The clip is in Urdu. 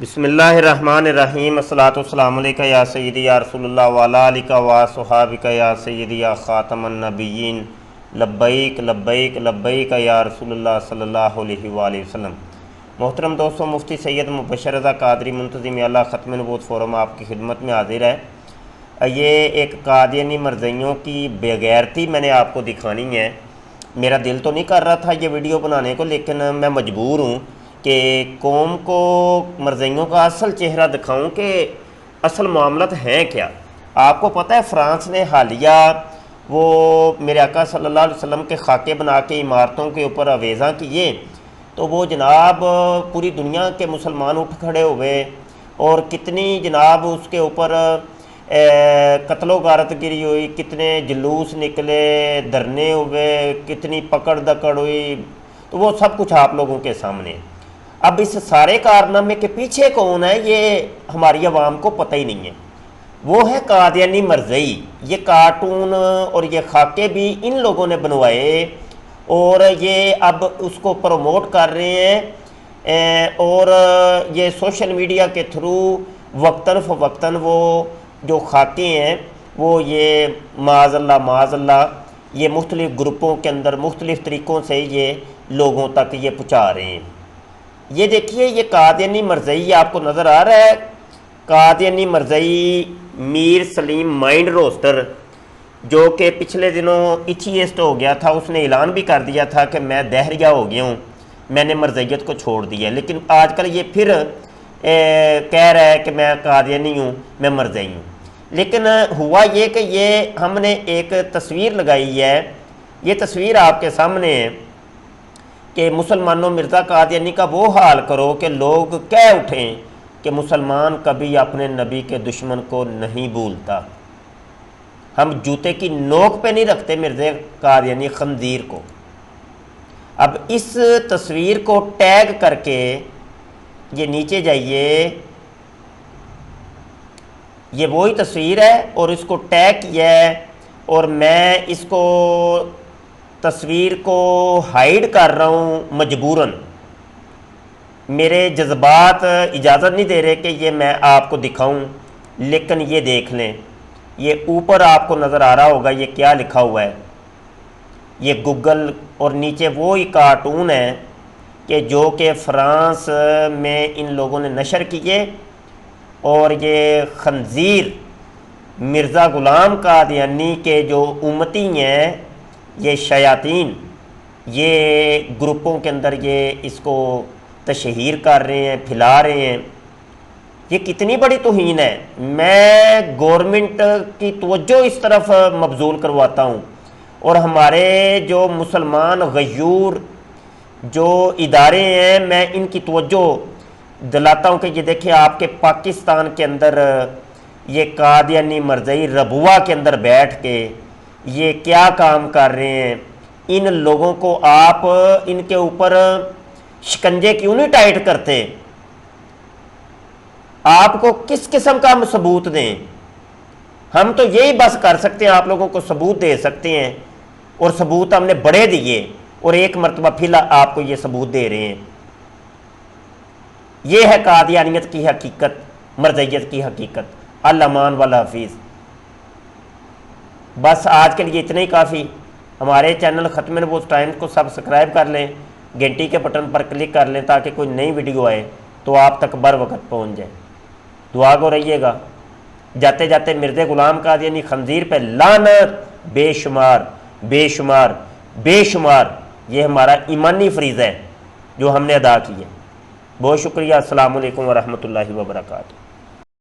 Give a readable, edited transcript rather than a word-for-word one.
بسم اللہ الرحمن الرحیم الصلاۃ والسلام علیکہ یا سیدی یا رسول اللہ وعلیٰ آلہ و صحابہ یا سیدی یا خاتم النبیین لبیک لبیک لبیک یا رسول اللہ صلی اللہ علیہ وآلہ وسلم۔ محترم دوستوں، مفتی سید مبشر رضا قادری منتظم اعلیٰ ختم نبوت فورم آپ کی خدمت میں حاضر ہے۔ یہ ایک قادیانی مرزائیوں کی بے غیرتی میں نے آپ کو دکھانی ہے۔ میرا دل تو نہیں کر رہا تھا یہ ویڈیو بنانے کو، لیکن میں مجبور ہوں کہ قوم کو مرزائیوں کا اصل چہرہ دکھاؤں کہ اصل معاملات ہیں کیا۔ آپ کو پتہ ہے فرانس نے حالیہ وہ میرے آقا صلی اللہ علیہ وسلم کے خاکے بنا کے عمارتوں کے اوپر آویزاں کیے، تو وہ جناب پوری دنیا کے مسلمان اٹھ کھڑے ہوئے اور کتنی جناب اس کے اوپر قتل و غارت گری ہوئی، کتنے جلوس نکلے، دھرنے ہوئے، کتنی پکڑ دکڑ ہوئی، تو وہ سب کچھ آپ لوگوں کے سامنے ہے۔ اب اس سارے کارنامے کے پیچھے کون ہے یہ ہماری عوام کو پتہ ہی نہیں ہے۔ وہ ہے قادیانی مرزائی۔ یہ کارٹون اور یہ خاکے بھی ان لوگوں نے بنوائے اور یہ اب اس کو پروموٹ کر رہے ہیں، اور یہ سوشل میڈیا کے تھرو وقتاً فوقتاً وہ جو خاکے ہیں وہ یہ معاذ اللہ یہ مختلف گروپوں کے اندر مختلف طریقوں سے یہ لوگوں تک یہ پہنچا رہے ہیں۔ یہ دیکھیے، یہ قادیانی مرزائی آپ کو نظر آ رہا ہے۔ قادیانی مرزائی میر سلیم مائنڈ روسٹر، جو کہ پچھلے دنوں ایتھیسٹ ہو گیا تھا، اس نے اعلان بھی کر دیا تھا کہ میں دہریہ ہو گیا ہوں، میں نے مرزائیت کو چھوڑ دیا، لیکن آج کل یہ پھر کہہ رہا ہے کہ میں قادیانی ہوں، میں مرزائی ہوں۔ لیکن ہوا یہ کہ یہ ہم نے ایک تصویر لگائی ہے، یہ تصویر آپ کے سامنے ہے کہ مسلمانوں مرزا قادیانی کا وہ حال کرو کہ لوگ کہہ اٹھیں کہ مسلمان کبھی اپنے نبی کے دشمن کو نہیں بھولتا۔ ہم جوتے کی نوک پہ نہیں رکھتے مرزا قادیانی خنزیر کو۔ اب اس تصویر کو ٹیگ کر کے یہ نیچے جائیے، یہ وہی تصویر ہے اور اس کو ٹیگ کیا ہے، اور میں اس کو تصویر کو ہائیڈ کر رہا ہوں مجبوراً۔ میرے جذبات اجازت نہیں دے رہے کہ یہ میں آپ کو دکھاؤں، لیکن یہ دیکھ لیں، یہ اوپر آپ کو نظر آ رہا ہوگا یہ کیا لکھا ہوا ہے، یہ گوگل، اور نیچے وہی کارٹون ہے کہ جو کہ فرانس میں ان لوگوں نے نشر کیے، اور یہ خنزیر مرزا غلام قادیانی کے جو امتی ہیں، یہ شیاطین، یہ گروپوں کے اندر یہ اس کو تشہیر کر رہے ہیں، پھیلا رہے ہیں۔ یہ کتنی بڑی توہین ہے۔ میں گورنمنٹ کی توجہ اس طرف مبذول کرواتا ہوں، اور ہمارے جو مسلمان غیور جو ادارے ہیں میں ان کی توجہ دلاتا ہوں کہ یہ دیکھیں آپ کے پاکستان کے اندر یہ قادیانی مرزائی ربوہ کے اندر بیٹھ کے یہ کیا کام کر رہے ہیں۔ ان لوگوں کو آپ ان کے اوپر شکنجے کیوں نہیں ٹائٹ کرتے؟ آپ کو کس قسم کا ہم ثبوت دیں؟ ہم تو یہی بس کر سکتے ہیں، آپ لوگوں کو ثبوت دے سکتے ہیں، اور ثبوت ہم نے بڑے دیے، اور ایک مرتبہ پھر آپ کو یہ ثبوت دے رہے ہیں۔ یہ ہے قادیانیت کی حقیقت، مرزائیت کی حقیقت۔ الامان والحفیظ۔ بس آج کے لیے اتنا ہی کافی۔ ہمارے چینل ختم نبوت ٹائمز کو سبسکرائب کر لیں، گھنٹی کے بٹن پر کلک کر لیں تاکہ کوئی نئی ویڈیو آئے تو آپ تک بر وقت پہنچ جائے۔ دعا گو رہیے گا۔ جاتے جاتے مرزا غلام قادیانی خنزیر پہ لعنت بے شمار بے شمار بے شمار، یہ ہمارا ایمانی فریضہ ہے جو ہم نے ادا کی ہے۔ بہت شکریہ۔ السلام علیکم ورحمۃ اللہ وبرکاتہ۔